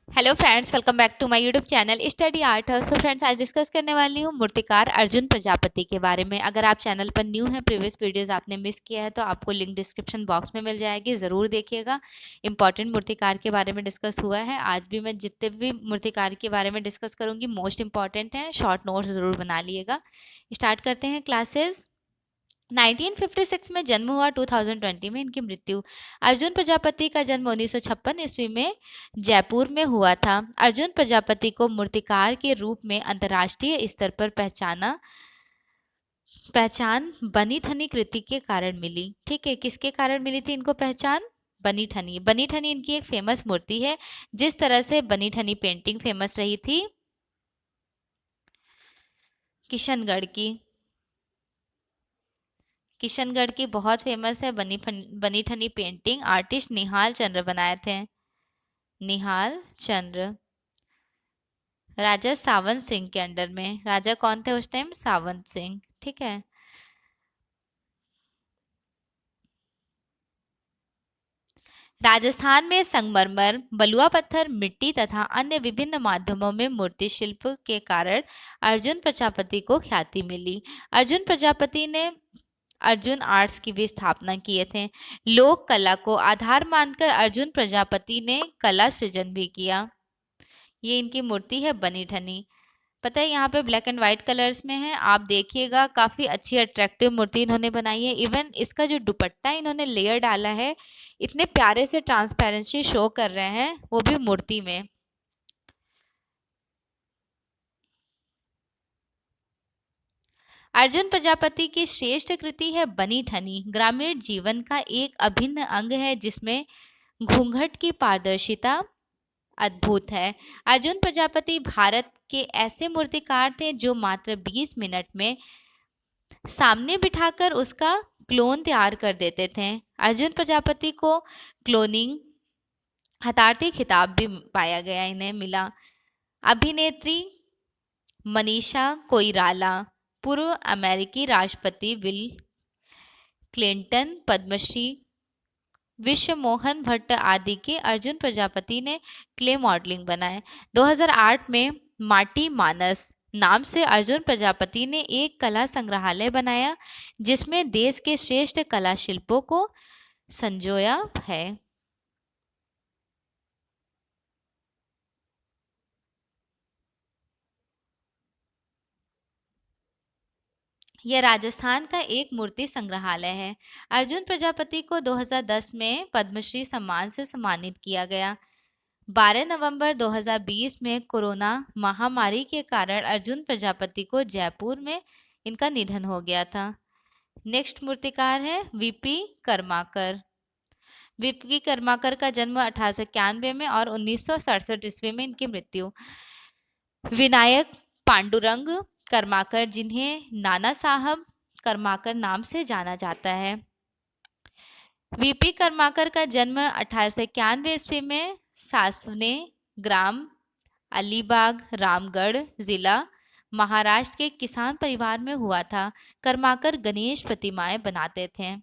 Hello friends, welcome back to my YouTube channel study art. So friends, आज discuss करने वाली हूँ मूर्तिकार अर्जुन प्रजापति के बारे में। अगर आप चैनल पर न्यू हैं, प्रीवियस वीडियोस आपने मिस किया है तो आपको लिंक डिस्क्रिप्शन बॉक्स में मिल जाएगी, ज़रूर देखिएगा। इंपॉर्टेंट मूर्तिकार के बारे में डिस्कस हुआ है। आज भी मैं जितने भी मूर्तिकार के बारे में डिस्कस करूँगी मोस्ट इंपॉर्टेंट हैं, शॉर्ट नोट्स ज़रूर बना लिएगा। स्टार्ट करते हैं क्लासेस। 1956 में जन्म हुआ, 2020 में इनकी मृत्यु। अर्जुन प्रजापति का जन्म 1956 ईस्वी में जयपुर में हुआ था। अर्जुन प्रजापति को मूर्तिकार के रूप में अंतर्राष्ट्रीय स्तर पर पहचान बनी ठनी कृति के कारण मिली। ठीक है, किसके कारण मिली थी इनको पहचान? बनी ठनी। बनी ठनी इनकी एक फेमस मूर्ति है। जिस तरह से बनी ठनी पेंटिंग फेमस रही थी किशनगढ़ की बहुत फेमस है बनी ठनी पेंटिंग। आर्टिस्ट निहाल चंद्र बनाए थे। निहाल चंद्र राजा सावंत सिंह के अंडर में। राजा कौन थे उस टाइम? सावंत सिंह। ठीक है। राजस्थान में संगमरमर, बलुआ पत्थर, मिट्टी तथा अन्य विभिन्न माध्यमों में मूर्ति शिल्प के कारण अर्जुन प्रजापति को ख्याति मिली। अर्जुन प्रजापति ने अर्जुन आर्ट्स की भी स्थापना किए थे। लोक कला को आधार मानकर अर्जुन प्रजापति ने कला सृजन भी किया। ये इनकी मूर्ति है बनी ठनी। पता है यहाँ पे ब्लैक एंड व्हाइट कलर्स में है, आप देखिएगा। काफी अच्छी अट्रैक्टिव मूर्ति इन्होंने बनाई है। इवन इसका जो दुपट्टा इन्होंने लेयर डाला है, इतने प्यारे से ट्रांसपेरेंसी शो कर रहे हैं, वो भी मूर्ति में। अर्जुन प्रजापति की श्रेष्ठ कृति है बनी ठनी। ग्रामीण जीवन का एक अभिन्न अंग है जिसमें घूंघट की पारदर्शिता अद्भुत है। अर्जुन प्रजापति भारत के ऐसे मूर्तिकार थे जो मात्र 20 मिनट में सामने बिठाकर उसका क्लोन तैयार कर देते थे। अर्जुन प्रजापति को क्लोनिंग हथार्टी खिताब भी पाया गया, इन्हें मिला। अभिनेत्री मनीषा कोइराला, पूर्व अमेरिकी राष्ट्रपति बिल क्लिंटन, पद्मश्री विश्व मोहन भट्ट आदि के अर्जुन प्रजापति ने क्ले मॉडलिंग बनाए। 2008 में माटी मानस नाम से अर्जुन प्रजापति ने एक कला संग्रहालय बनाया जिसमें देश के श्रेष्ठ कला शिल्पों को संजोया है। यह राजस्थान का एक मूर्ति संग्रहालय है। अर्जुन प्रजापति को 2010 में पद्मश्री सम्मान से सम्मानित किया गया। 12 नवंबर 2020 में कोरोना महामारी के कारण अर्जुन प्रजापति को जयपुर में इनका निधन हो गया था। नेक्स्ट मूर्तिकार है वीपी कर्माकर। वीपी कर्माकर का जन्म 1891 में और 1967 ईस्वी में इनकी मृत्यु। विनायक पांडुरंग कर्माकर, जिन्हें नाना साहब कर्माकर नाम से जाना जाता है। वीपी कर्माकर का जन्म 1891 ईस्वी में सासवने ग्राम अलीबाग, रामगढ़ जिला, महाराष्ट्र के किसान परिवार में हुआ था। कर्माकर गणेश प्रतिमाएं बनाते थे।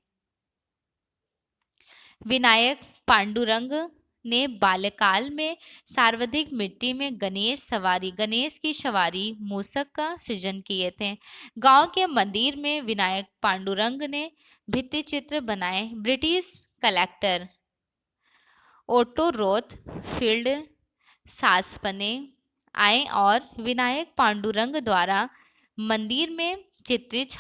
विनायक पांडुरंग ने बाल्यकाल में सर्वाधिक मिट्टी में गणेश की सवारी मूसक का सृजन किए थे। गांव के मंदिर में विनायक पांडुरंग ने भित्ति चित्र बनाए। British collector Otto Rothfeld सासपने आए और विनायक पांडुरंग द्वारा मंदिर में चित्रित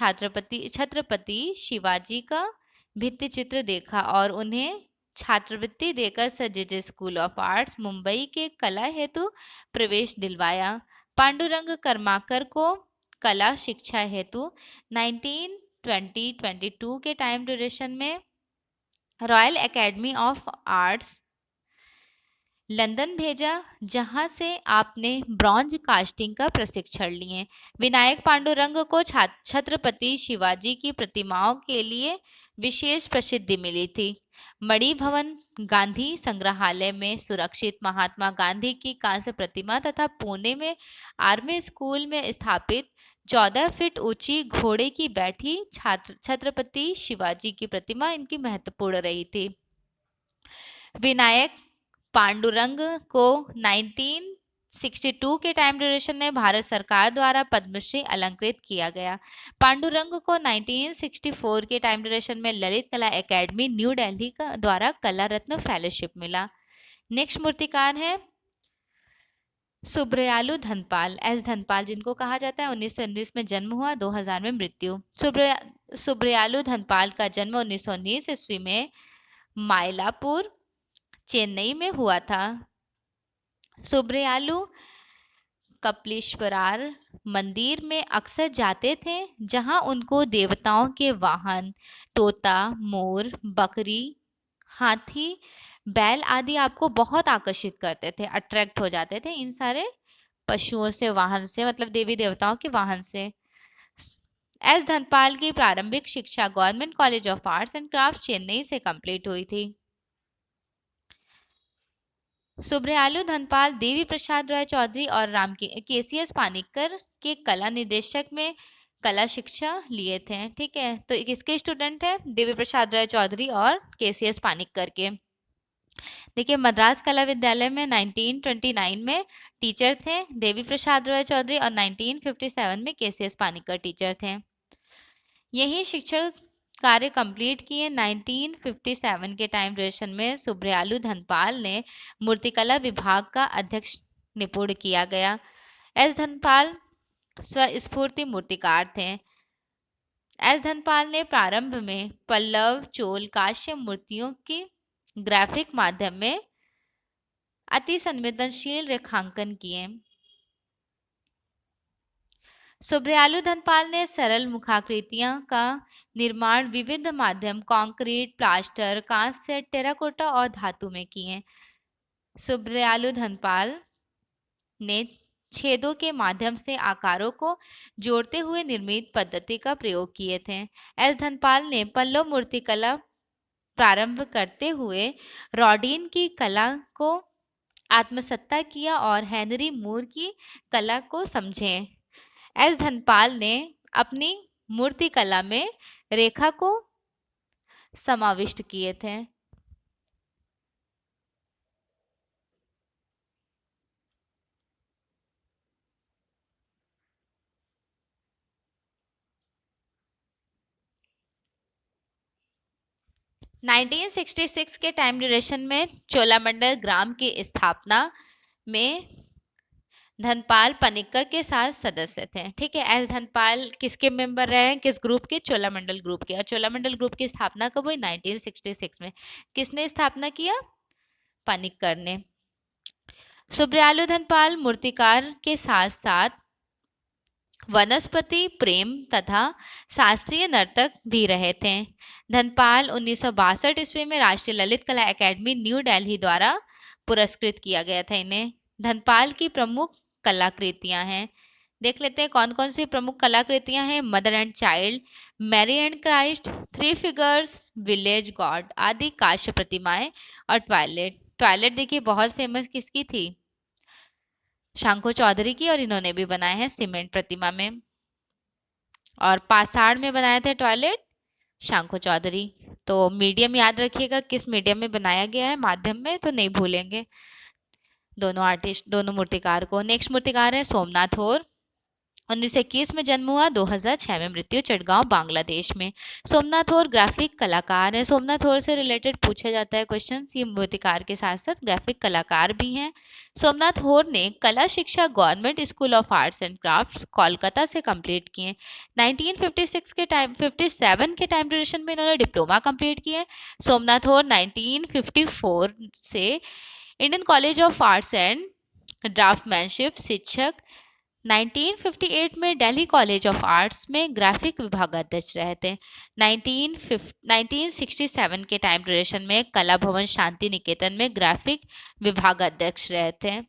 छत्रपति शिवाजी का भित्ति चित्र देखा और उन्हें छात्रवृत्ति देकर sir J school of arts Mumbai के कला हेतु प्रवेश दिलवाया। पांडुरंग कर्माकर को कला शिक्षा हेतु 1922 के टाइम ड्यूरेशन में royal academy of arts London भेजा, जहां से आपने ब्रॉन्ज कास्टिंग का प्रशिक्षण लिए। विनायक पांडुरंग को छत्रपति शिवाजी की प्रतिमाओं के लिए विशेष प्रसिद्धि मिली थी। मणि भवन गांधी संग्रहालय में सुरक्षित महात्मा गांधी की कांस्य प्रतिमा तथा पुणे में आर्मी स्कूल में स्थापित 14 फीट ऊंची घोड़े की बैठी छत्रपति शिवाजी की प्रतिमा इनकी महत्वपूर्ण रही थी। विनायक पांडुरंग को 1962 के टाइम ड्यूरेशन में भारत सरकार द्वारा पद्मश्री अलंकृत किया गया। पांडुरंग को 1964 के टाइम ड्यूरेशन में ललित कला एकेडमी न्यू दिल्ली का द्वारा कला रत्न फेलोशिप मिला। नेक्स्ट मूर्तिकार है सुब्रयालु धनपाल, एस धनपाल जिनको कहा जाता है। 1919 में जन्म हुआ, 2000 में मृत्यु। सुब्रयालु धनपाल का जन्म 1919 ईस्वी में मायलापुर चेन्नई में हुआ था। सुब्रयालु कपिलेश्वरार मंदिर में अक्सर जाते थे, जहां उनको देवताओं के वाहन तोता, मोर, बकरी, हाथी, बैल आदि आपको बहुत आकर्षित करते थे, अट्रैक्ट हो जाते थे इन सारे पशुओं से, वाहन से, मतलब देवी देवताओं के वाहन से। एस धनपाल की प्रारंभिक शिक्षा government college of arts and craft Chennai से कंप्लीट हुई थी। सुब्रयालु धनपाल देवी प्रसाद राय चौधरी और केसीएस पानिक्कर के कला निर्देशक में कला शिक्षा लिए थे। ठीक है, तो किसके स्टूडेंट है? देवी प्रसाद राय चौधरी और केसीएस पानिक्कर के। देखिए, मद्रास कला विद्यालय में 1929 में टीचर थे देवी प्रसाद राय चौधरी और 1957 में केसीएस पानिक्कर टीचर थे। यही शिक्षण कार्य कंप्लीट किए। 1957 के टाइम ड्यूरेशन में सुब्रयालु धनपाल ने मूर्तिकला विभाग का अध्यक्ष नियुक्त किया गया। एस धनपाल स्वस्फूर्ति मूर्तिकार थे। एस धनपाल ने प्रारंभ में पल्लव, चोल, कांस्य मूर्तियों की ग्राफिक माध्यम में अति संवेदनशील रेखांकन किए। सुब्रयालु धनपाल ने सरल मुखाकृतियां का निर्माण विविध माध्यम कंक्रीट, प्लास्टर, कांस्य, टेराकोटा और धातु में किए। सुब्रयालु धनपाल ने छेदों के माध्यम से आकारों को जोड़ते हुए निर्मित पद्धति का प्रयोग किए थे। एस धनपाल ने पल्लव मूर्तिकला प्रारंभ करते हुए रॉडिन की कला को आत्मसत्ता किया और हेनरी मूर की कला को समझे। एस धनपाल ने अपनी मूर्तिकला में रेखा को समाविष्ट किए थे। नाइनटीन 1966 के टाइम ड्यूरेशन में चोलामंडल ग्राम की स्थापना में धनपाल पनिक्कर के साथ सदस्य थे। ठीक है, एस धनपाल किसके मेंबर रहे हैं? किस ग्रुप के? चोलामंडल ग्रुप के। और चोलामंडल ग्रुप की स्थापना कब हुई? 1966 में। किसने स्थापना किया? पनिक्कर ने। सुब्रयालु धनपाल मूर्तिकार के साथ साथ वनस्पति प्रेम तथा शास्त्रीय नर्तक भी रहे थे। धनपाल 1962 ईस्वी में राष्ट्रीय ललित कला एकेडमी न्यू दिल्ली द्वारा पुरस्कृत किया गया था इन्हें। धनपाल की प्रमुख कलाकृतियां हैं, देख लेते हैं कौन कौन सी प्रमुख कलाकृतियां हैं। Mother and child, Mary and Christ, three figures, village god आदि कांस्य प्रतिमाएं और टॉयलेट। टॉयलेट देखिए बहुत फेमस किसकी थी? शंखो चौधरी की, और इन्होंने भी बनाए हैं सीमेंट प्रतिमा में। और पाषाण में बनाए थे टॉयलेट शंखो चौधरी। तो मीडियम याद रखिएगा किस मीडियम में बनाया गया है, माध्यम में, तो नहीं भूलेंगे दोनों आर्टिस्ट, दोनों मूर्तिकार को। नेक्स्ट मूर्तिकार है सोमनाथ होर। 1921 में जन्म हुआ, 2006 में मृत्यु, चटगांव बांग्लादेश में। सोमनाथ होर ग्राफिक कलाकार है। सोमनाथ होर से रिलेटेड पूछा जाता है क्वेश्चन। ये मूर्तिकार के साथ साथ ग्राफिक कलाकार भी हैं। सोमनाथ होर ने कला शिक्षा government school of arts and crafts Kolkata से कंप्लीट किए। 1956 के टाइम 57 के टाइम ड्यूरेशन में इन्होंने डिप्लोमा कंप्लीट किए। सोमनाथ होर 1954 से Indian college of arts and draftsmanship शिक्षक, 1958 में दिल्ली कॉलेज ऑफ आर्ट्स में ग्राफिक विभागाध्यक्ष रहे थे। 1967 के टाइम ड्यूरेशन में कला भवन शांति निकेतन में ग्राफिक विभागाध्यक्ष रहे थे।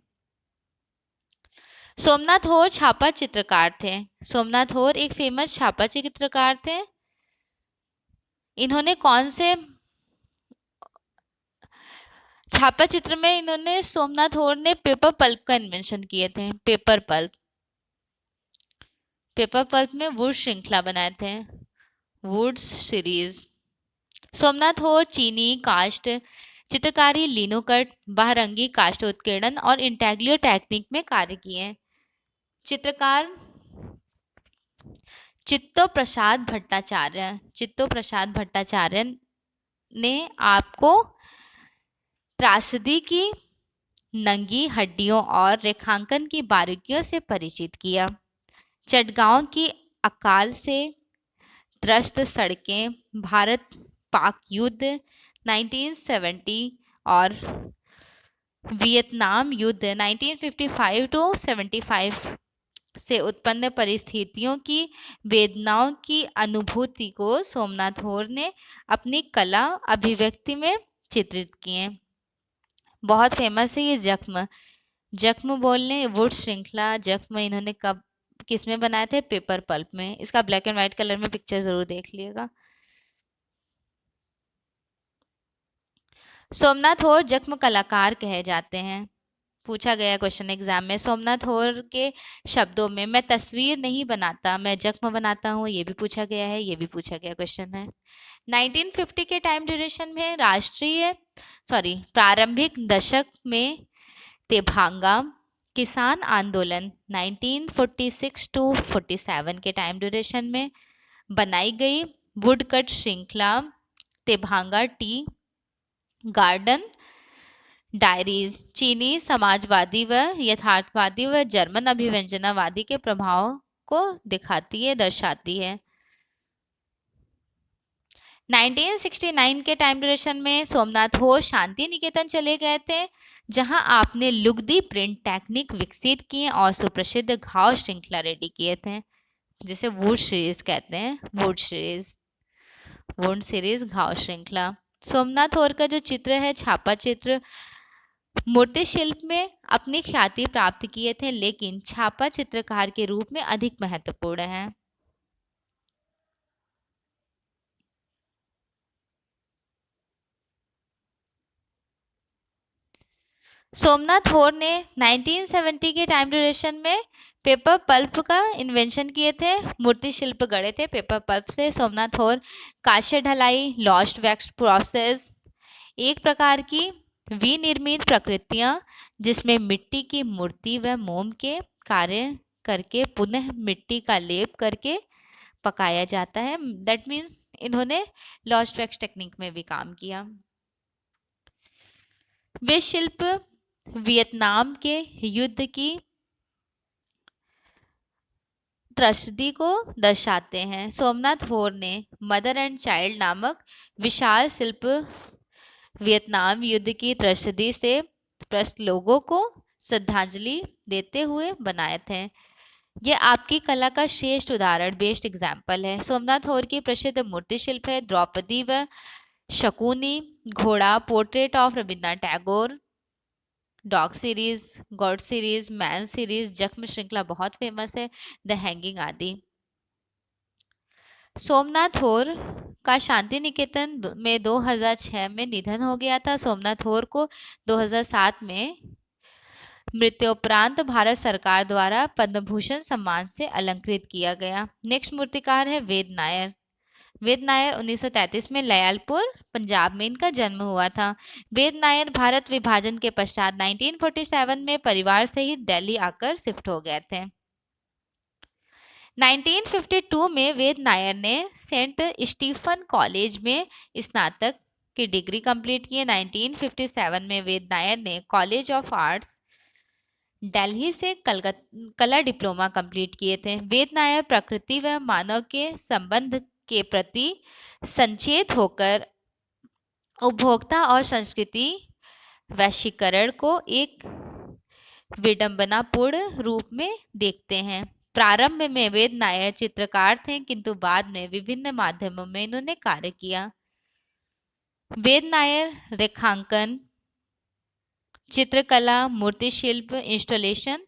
सोमनाथ होर छापा चित्रकार थे। सोमनाथ होर एक फेमस छापा चित्रकार थे। इन्होंने कौन से छापा चित्र में इन्होंने सोमनाथ होर ने पेपर पल्प का इन्वेंशन किए थे। पेपर पल्प में वुड श्रृंखला बनाए थे, वुड्स सीरीज। सोमनाथ होर चीनी कास्ट चित्रकारी, लिनोकट, बहरंगी काष्ठ उत्कीर्णन और इंटेग्लियो टेक्निक में कार्य किए। चित्रकार चित्तो प्रसाद भट्टाचार्य ने आपको त्रासदी की नंगी हड्डियों और रेखांकन की बारीकियों से परिचित किया। चटगांव की अकाल से त्रस्त सड़कें, भारत पाक युद्ध 1970 और वियतनाम युद्ध 1955 टू 75 से उत्पन्न परिस्थितियों की वेदनाओं की अनुभूति को सोमनाथ होर ने अपनी कला अभिव्यक्ति में चित्रित किए। बहुत फेमस है ये जख्म बोलने, वुड श्रृंखला। जख्म इन्होंने कब किस में बनाए थे? पेपर पल्प में। इसका ब्लैक एंड व्हाइट कलर में पिक्चर जरूर देख लिएगा। सोमनाथ होर जख्म कलाकार कहे जाते हैं। पूछा गया क्वेश्चन एग्जाम में। सोमनाथ होर के शब्दों में, मैं तस्वीर नहीं बनाता, मैं जख्म बनाता हूँ, ये भी पूछा गया है, ये भी पूछा गया क्वेश्चन है। 1950 के टाइम ड्यूरेशन में प्रारंभिक दशक में तेभांगा किसान आंदोलन 1946 टू 47 के टाइम ड्यूरेशन में बनाई गई वुडकट श्रृंखला तेभांगा टी गार्डन डायरीज चीनी समाजवादी व यथार्थवादी व जर्मन अभिव्यंजनावादी के प्रभाव को दर्शाती है। 1969 के टाइम ड्यूरेशन में सोमनाथ होर शांति निकेतन चले गए थे, जहां आपने लुगदी प्रिंट टेक्निक विकसित किए और सुप्रसिद्ध घाव श्रृंखला रेडी किए थे, जिसे वुड सीरीज कहते हैं। वुड सीरीज घाव श्रृंखला। सोमनाथ होर का जो चित्र है, छापा चित्र, मूर्ति शिल्प में अपनी ख्याति प्राप्त किए थे, लेकिन छापा चित्रकार के रूप में अधिक महत्वपूर्ण है। सोमनाथ होर ने 1970 के टाइम ड्यूरेशन में पेपर पल्प का इन्वेंशन किए थे, मूर्ति शिल्प गढ़े थे पेपर पल्प से। सोमनाथ होर कांस्य ढलाई, लॉस्ट वैक्स प्रोसेस, एक प्रकार की विनिर्मित प्रकृतियां जिसमें मिट्टी की मूर्ति व मोम के कार्य करके पुनः मिट्टी का लेप करके पकाया जाता है। दैट मीन्स इन्होंने लॉस्ट वैक्स टेक्निक में भी काम किया। वे शिल्प वियतनाम के युद्ध की त्रसदी को दर्शाते हैं। सोमनाथ होर ने मदर एंड चाइल्ड नामक विशाल शिल्प वियतनाम युद्ध की त्रसदी से त्रस्त लोगों को श्रद्धांजलि देते हुए बनाए थे। ये आपकी कला का श्रेष्ठ उदाहरण, बेस्ट एग्जाम्पल है। सोमनाथ होर की प्रसिद्ध मूर्ति शिल्प है द्रौपदी व शकुनी, घोड़ा, portrait of Rabindranath Tagore, dog series, God series, man series, जख्म श्रृंखला बहुत फेमस है, द हैंगिंग आदि। सोमनाथ होर का शांति निकेतन में 2006 में निधन हो गया था। सोमनाथ होर को 2007 में मृत्योपरांत भारत सरकार द्वारा पद्म भूषण सम्मान से अलंकृत किया गया। नेक्स्ट मूर्तिकार है वेद नायर। वेद नायर 1933 में लयालपुर पंजाब में इनका जन्म हुआ था। वेद नायर भारत विभाजन के पश्चात 1947 में परिवार सहित दिल्ली आकर शिफ्ट हो गए थे। 1952 में वेद नायर ने सेंट स्टीफन कॉलेज में स्नातक की डिग्री कंप्लीट की। 1957 में वेद नायर ने कॉलेज ऑफ आर्ट्स दिल्ली से कला डिप्लोमा कंप्लीट किए थे। वेद नायर प्रकृति व मानव के संबंध के प्रति सचेत होकर उपभोक्ता और संस्कृति वैश्वीकरण को एक विडंबनापूर्ण रूप में देखते हैं। प्रारंभ में वेद नायर चित्रकार थे, किंतु बाद में विभिन्न माध्यमों में इन्होंने कार्य किया। वेद नायर रेखांकन, चित्रकला, मूर्ति शिल्प, इंस्टॉलेशन,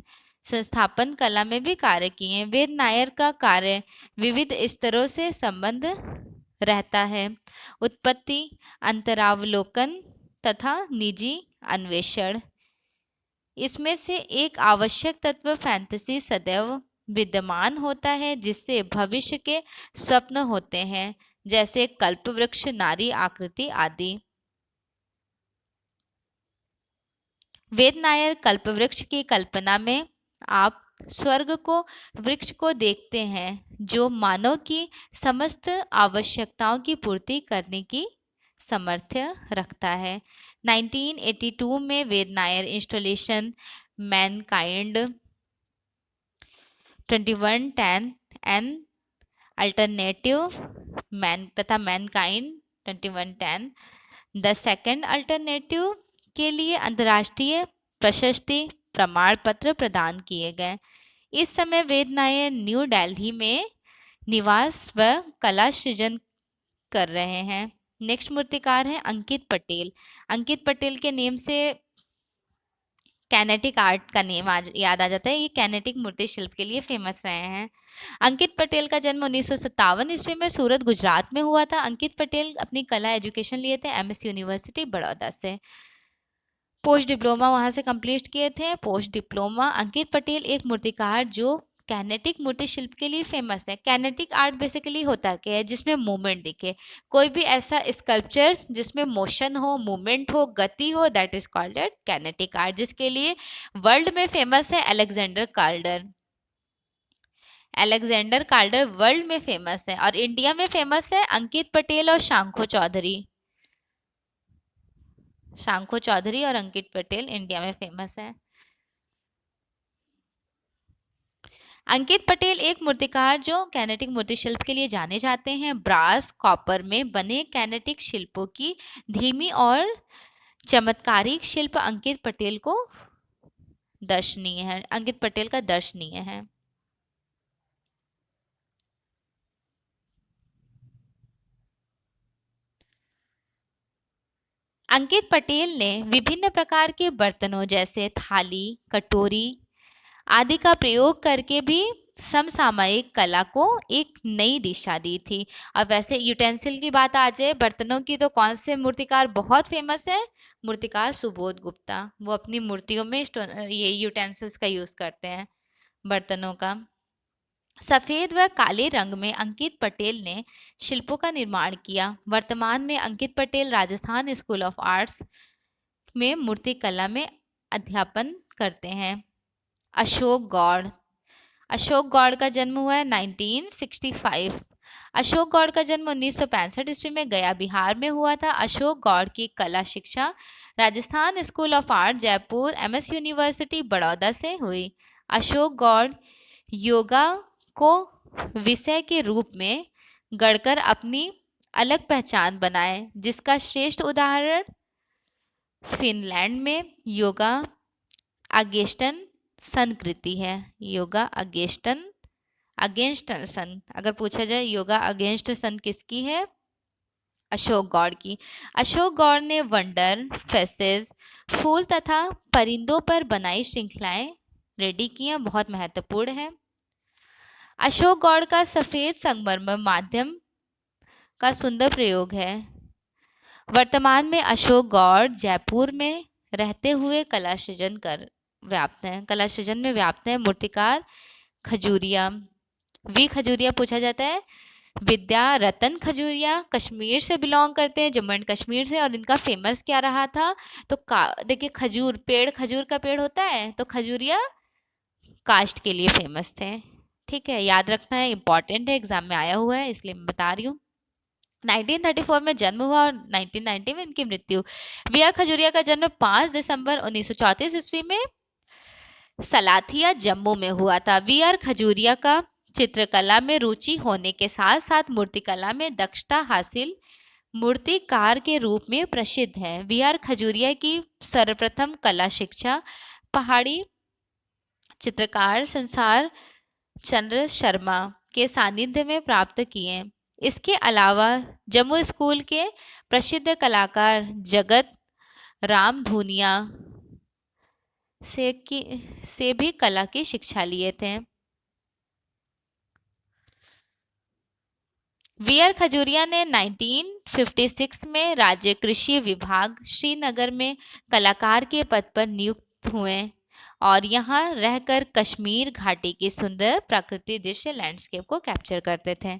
संस्थापन कला में भी कार्य किए। वेद नायर का कार्य विविध स्तरों से संबंध रहता है। उत्पत्ति, अंतरावलोकन, तथा निजी अन्वेषण। इसमें से एक आवश्यक तत्व फैंटेसी सदैव विद्यमान होता है, जिससे भविष्य के स्वप्न होते हैं, जैसे कल्पवृक्ष, नारी आकृति आदि। वेद नायर कल्पवृक्ष की कल्पना में आप स्वर्ग को, वृक्ष को देखते हैं जो मानव की समस्त आवश्यकताओं की पूर्ति करने की सामर्थ्य रखता है। 1982 में Ved Nayar installation mankind 2110 an alternative man तथा मैनकाइंड 2110 द सेकंड अल्टरनेटिव के लिए अंतर्राष्ट्रीय प्रशस्ति प्रमाण पत्र प्रदान किए गए। इस समय वेद नायर न्यू दिल्ली में निवास व कला सृजन कर रहे हैं। नेक्स्ट मूर्तिकार है अंकित पटेल। अंकित पटेल के नेम से कैनेटिक आर्ट का नेम याद आ जाता है। ये कैनेटिक मूर्ति शिल्प के लिए फेमस रहे हैं। अंकित पटेल का जन्म 1957 ईस्वी में सूरत, गुजरात में हुआ था। अंकित पटेल अपनी कला एजुकेशन लिए थे एमएस यूनिवर्सिटी बड़ौदा से। पोस्ट डिप्लोमा वहां से कंप्लीट किए थे। पोस्ट डिप्लोमा अंकित पटेल एक मूर्तिकार जो कैनेटिक मूर्ति शिल्प के लिए फेमस है। कैनेटिक आर्ट बेसिकली होता क्या है? जिसमें मूवमेंट दिखे, कोई भी ऐसा स्कल्पचर जिसमें मोशन हो, मूवमेंट हो, गति हो, that is called eight kinetic art, जिसके लिए वर्ल्ड में फेमस है अलेक्जेंडर कार्डर। अलेक्जेंडर कार्डर वर्ल्ड में फेमस है, और इंडिया में फेमस है अंकित पटेल और शांखो चौधरी। शांखो चौधरी और अंकित पटेल इंडिया में फेमस है। अंकित पटेल एक मूर्तिकार जो कैनेटिक मूर्ति शिल्प के लिए जाने जाते हैं। ब्रास, कॉपर में बने कैनेटिक शिल्पों की धीमी और चमत्कारिक शिल्प अंकित पटेल को दर्शनीय है, अंकित पटेल का दर्शनीय है। अंकित पटेल ने विभिन्न प्रकार के बर्तनों जैसे थाली, कटोरी आदि का प्रयोग करके भी समसामयिक कला को एक नई दिशा दी थी। अब वैसे यूटेंसिल की बात आ जाए, बर्तनों की, तो कौन से मूर्तिकार बहुत फेमस है? मूर्तिकार सुबोध गुप्ता। वो अपनी मूर्तियों में ये यूटेंसिल्स का यूज करते हैं, बर्तनों का। सफेद व काले रंग में अंकित पटेल ने शिल्पों का निर्माण किया। वर्तमान में Ankit Patel Rajasthan school of arts में मूर्ति कला में अध्यापन करते हैं। अशोक गौड़। अशोक गौड़ का जन्म हुआ है 1965। अशोक गौड़ का जन्म 1965 ईस्वी में गया, बिहार में हुआ था। अशोक गौड़ की कला शिक्षा Rajasthan school of art Jaipur, MS university Baroda से हुई। अशोक गौड़ योगा को विषय के रूप में गढ़कर अपनी अलग पहचान बनाए, जिसका श्रेष्ठ उदाहरण फिनलैंड में योगा अगेस्टन सन कृति है। योगा अगेंस्ट सन, अगर पूछा जाए योगा अगेंस्ट सन किसकी है? अशोक गौड़ की। अशोक गौड़ ने वंडर, फेसेस, फूल तथा परिंदों पर बनाई श्रृंखलाएं रेडी की हैं, बहुत महत्वपूर्ण है। अशोक गौड़ का सफेद संगमरमर माध्यम का सुंदर प्रयोग है। वर्तमान में अशोक गौड़ जयपुर में रहते हुए कला सृजन में व्याप्त है। मूर्तिकार खजूरिया, वी खजूरिया पूछा जाता है। विद्या रतन खजूरिया कश्मीर से बिलोंग करते हैं, जम्मू एंड कश्मीर से। और इनका फेमस क्या रहा था? तो देखिए, खजूर पेड़, खजूर का पेड़ होता है, तो खजूरिया कास्ट के लिए फेमस थे। ठीक है, याद रखना है, इंपॉर्टेंट है, एग्जाम में आया हुआ है, इसलिए मैं बता रही हूँ। 1934 में जन्म हुआ और 1990 में इनकी मृत्यु। वी आर खजूरिया का जन्म 5 दिसंबर 1934 ईस्वी में सलाथिया जम्मू में हुआ था। वी आर खजूरिया का चित्रकला में रुचि होने के साथ साथ मूर्तिकला में दक्षता हासिल मूर्तिकार के रूप में प्रसिद्ध है। वी आर खजूरिया की सर्वप्रथम कला शिक्षा पहाड़ी चित्रकार संसार चंद्र शर्मा के सानिध्य में प्राप्त किए। इसके अलावा जम्मू स्कूल के प्रसिद्ध कलाकार जगत राम धूनिया से भी कला की शिक्षा लिए थे। वी आर खजूरिया ने 1956 में राज्य कृषि विभाग श्रीनगर में कलाकार के पद पर नियुक्त हुए और यहाँ रहकर कश्मीर घाटी की सुंदर प्राकृतिक दृश्य लैंडस्केप को कैप्चर करते थे।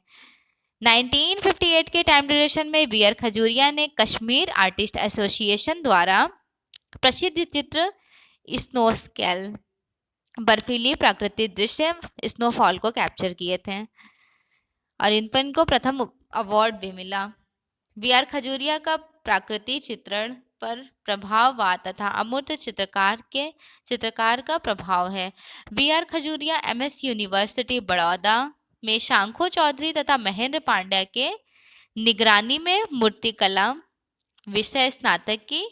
1958 के टाइम ड्यूरेशन में वी आर खजूरिया ने कश्मीर आर्टिस्ट एसोसिएशन द्वारा प्रसिद्ध चित्र स्नोस्केल बर्फीली प्राकृतिक दृश्य स्नोफॉल को कैप्चर किए थे और इन पर इनको प्रथम अवार्ड भी मिला। वी आर खजूरिया का प्राकृतिक चित्रण पर प्रभाववाद तथा अमूर्त चित्रकार का प्रभाव है। V R Khajuria MS university Baroda में शांखो चौधरी तथा महेंद्र पांड्या के निगरानी में मूर्तिकला विषय स्नातक की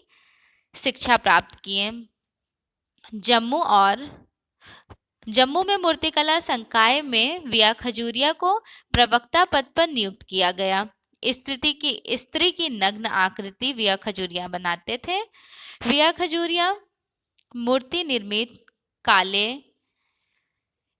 शिक्षा प्राप्त किए। जम्मू में मूर्तिकला संकाय में वी आर खजूरिया को प्रवक्ता पद पर नियुक्त किया गया। स्त्री की नग्न आकृति वी आर खजूरिया बनाते थे। वी आर खजूरिया मूर्ति निर्मित काले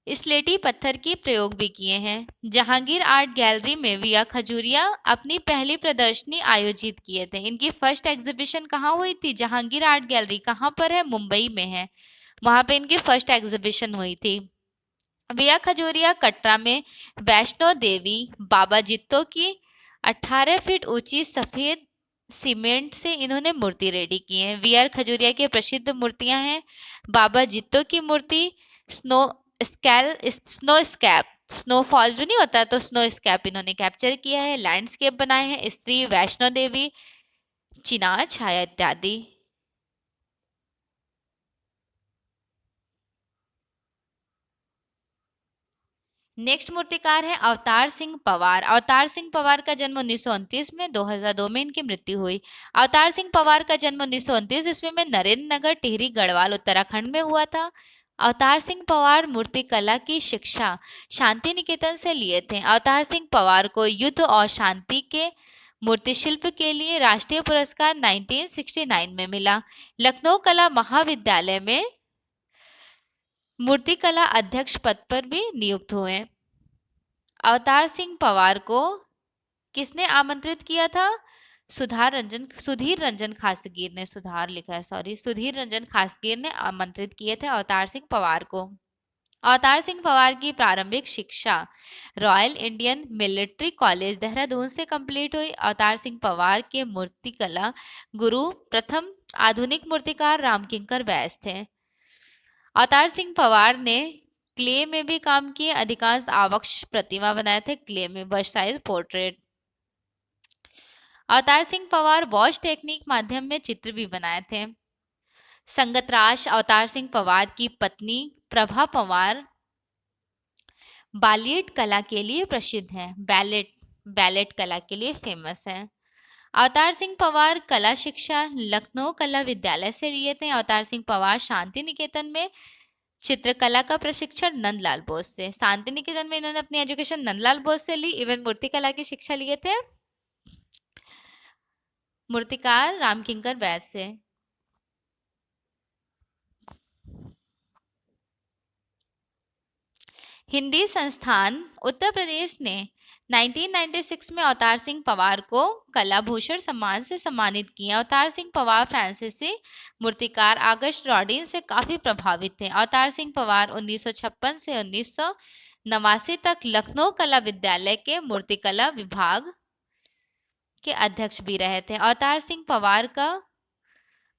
स्लेटी पत्थर की प्रयोग भी किए हैं। जहांगीर आर्ट गैलरी में वी आर खजूरिया अपनी पहली प्रदर्शनी आयोजित किए थे। इनकी फर्स्ट एग्जीबिशन कहाँ हुई थी? जहांगीर आर्ट गैलरी कहाँ पर है? मुंबई में है। वहां पे इनकी फर्स्ट एग्जीबिशन हुई थी। वी आर खजूरिया कटरा में वैष्णो देवी बाबा जित्तो की 18 फीट ऊंची सफेद सीमेंट से इन्होंने मूर्ति रेडी की है। वी आर खजूरिया की प्रसिद्ध मूर्तियां हैं बाबा जित्तो की मूर्ति, स्नोस्कैप स्नोफॉल जो नहीं होता तो स्नोस्कैप इन्होंने कैप्चर किया है। लैंडस्केप बनाए हैं, स्त्री, वैष्णो देवी, चिनार छाया इत्यादि। नेक्स्ट मूर्तिकार है अवतार सिंह पवार। अवतार सिंह पवार का जन्म 1929 में, 2002 में इनकी मृत्यु हुई। अवतार सिंह पवार का जन्म 1929 ईस्वी में नरेंद्र नगर टिहरी गढ़वाल उत्तराखंड में हुआ था। अवतार सिंह पवार मूर्तिकला की शिक्षा शांति निकेतन से लिए थे। अवतार सिंह पवार को युद्ध और शांति के मूर्तिशिल्प के लिए राष्ट्रीय पुरस्कार 1969 में मिला। लखनऊ कला महाविद्यालय में मूर्तिकला अध्यक्ष पद पर भी नियुक्त हुए। अवतार सिंह पवार को किसने आमंत्रित किया था? सुधीर रंजन खासगीर ने, सुधीर रंजन खासगीर ने आमंत्रित किए थे अवतार सिंह पवार को। अवतार सिंह पवार की प्रारंभिक शिक्षा royal Indian military college Dehradun से कंप्लीट हुई। अवतार सिंह पवार के मूर्तिकला गुरु प्रथम आधुनिक मूर्तिकार रामकिंकर बैस थे। अवतार सिंह पवार ने क्ले में भी काम किए। अधिकांश आवक्ष प्रतिमा बनाए थे क्ले में, bast size portrait. Avtar Singh Pawar wash technique माध्यम में चित्र भी बनाए थे। संगतराश अवतार सिंह पवार की पत्नी प्रभा पवार बालियट कला के लिए प्रसिद्ध है। बैलेट कला के लिए फेमस है। अवतार सिंह पवार कला शिक्षा लखनऊ कला विद्यालय से लिए थे। अवतार सिंह पवार शांति निकेतन में चित्रकला का प्रशिक्षण नंदलाल बोस से, शांति निकेतन में इन्होंने अपनी एजुकेशन नंदलाल बोस से ली। इवन मूर्तिकला की शिक्षा लिए थे मूर्तिकार रामकिंकर बैस से। हिंदी संस्थान उत्तर प्रदेश ने 1996 में अवतार सिंह पवार को कला भूषण सम्मान से सम्मानित किया। अवतार सिंह पवार फ्रांसीसी मूर्तिकार आगस्ट रॉडिन से काफी प्रभावित थे। अवतार सिंह पवार 1956 से 1989 तक लखनऊ कला विद्यालय के मूर्तिकला विभाग के अध्यक्ष भी रहे थे। अवतार सिंह पवार का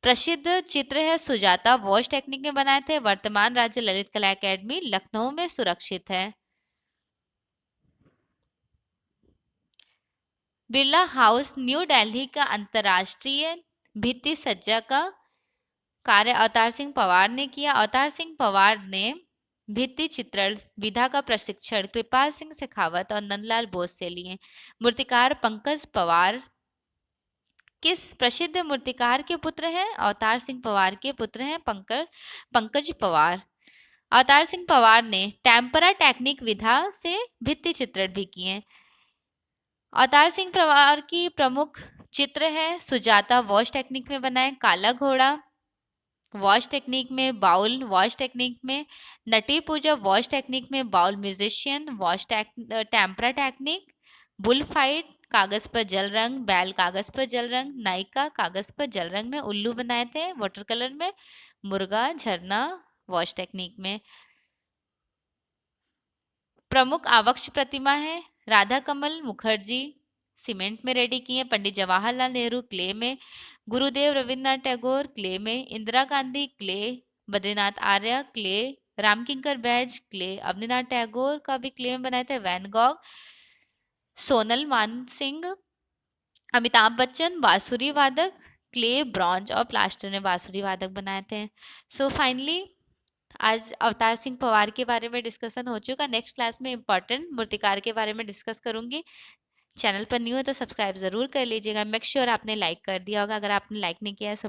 प्रसिद्ध चित्र है सुजाता, वॉश टेक्निक में बनाए थे। वर्तमान राज्य ललित कला एकेडमी लखनऊ में सुरक्षित है। बिरला हाउस न्यू दिल्ली का अंतरराष्ट्रीय भित्ति सज्जा का कार्य अवतार सिंह पवार ने किया। अवतार सिंह पवार ने भित्ति चित्रण विधा का प्रशिक्षण कृपाल सिंह शेखावत और नंदलाल बोस से लिए। मूर्तिकार पंकज पवार किस प्रसिद्ध मूर्तिकार के पुत्र हैं? अवतार सिंह पवार के पुत्र हैं पंकज पवार। अवतार सिंह पवार ने टेम्परा टेक्निक विधा से भित्ति चित्रण भी किए। अवतार सिंह पवार की प्रमुख चित्र है सुजाता, वॉश टेक्निक में बनाए, काला घोड़ा वॉश टेक्निक में, बाउल वॉश टेक्निक में, नटी पूजा वॉश टेक्निक में, Baul musician wash tempera technique, bull fight कागज पर जल रंग, बैल कागज पर जल रंग, नायिका कागज पर जल रंग में उल्लू बनाए थे वाटर कलर में, मुर्गा झरना वॉश टेक्निक में। प्रमुख आवक्ष प्रतिमा है राधा कमल मुखर्जी, सीमेंट में रेडी की है, पंडित जवाहरलाल नेहरू क्ले में, गुरुदेव रविन्द्रनाथ टैगोर क्ले में, इंदिरा गांधी क्ले, बद्रीनाथ आर्य क्ले, रामकिंकर बैज क्ले, अवनीनाथ टैगोर का भी क्ले में बनाए थे, वैन गॉग, सोनल मानसिंह, अमिताभ बच्चन बांसुरी वादक, क्ले ब्रॉन्ज और प्लास्टर ने बांसुरी वादक बनाए थे। सो फाइनली आज अवतार सिंह पवार के बारे में डिस्कशन हो चुका। नेक्स्ट क्लास में इंपॉर्टेंट मूर्तिकार के बारे में डिस्कस करूंगी। चैनल पर न्यू है तो सब्सक्राइब जरूर कर लीजिएगा। मेक श्योर आपने लाइक कर दिया होगा, अगर आपने लाइक नहीं किया है सो